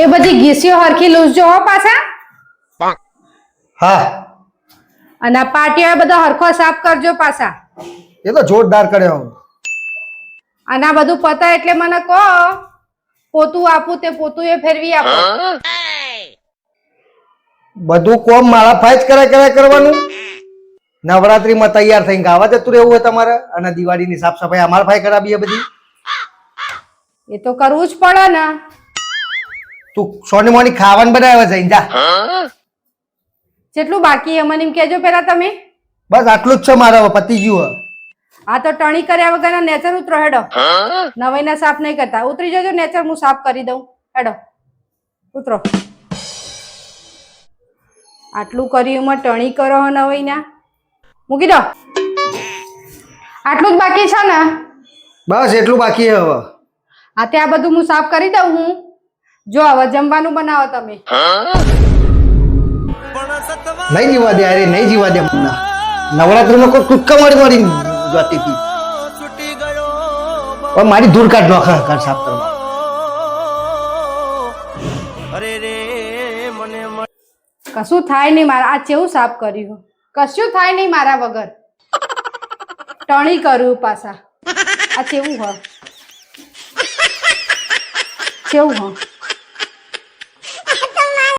એ બધી ઘીસીઓ હરખી લૂસજો હો પાછા. હા અને આ પાટીઓ બધો હરખો સાફ કરજો પાછા. એ તો જોરદાર કર્યો. અને આ બધું પતાય એટલે મને કહો, પોતું આપું તે પોતું એ ફેરવી આપો. બધું કોમ મારા ફાઈજ કર્યા કરવાનું. નવરાત્રીમાં તૈયાર થઈને ગાવા જતું રહેવું હોય તમારે, અને દિવાળીની સાફ સફાઈ અમારે ફાઈ કરાવી બધી. એ તો કરવું જ પડે ને. તું સોની મોની ખાવાનું બનાવે છે જા. જેટલું બાકી મને એમ કહેજો પેલા તમે. બસ આટલું જ છે મારે, પતી ગયું. આ તો ટણી કર્યા વગર નેચર ઉતરો હેડો. નવાઈના સાફ નહીં કરતા, ઉતરી જજો નેચર, હું સાફ કરી દઉં. હેડો ઉતરો. આટલું કર્યું ટણી કરો નવાઈના, મૂકી દો. આટલું જ બાકી છે ને? બસ એટલું બાકી છે હવે. આ તે આ બધું હું સાફ કરી દઉં હું. જો હવે જમવાનું બનાવો તમે. નહીં જીવા દે, અરે નહીં જીવા દે. નવરાત્રીમાં કોઈ કુટકા મારી જોતી હતી, પણ મારી દૂર કાઢ નો ઘર સાફ કરવા. કશું થાય નહીં મારા. આ કેવું સાફ કર્યું? કશું થાય નહીં મારા વગર. ટણી કર્યું પાછા. આ કેવું હ? કેવું હ?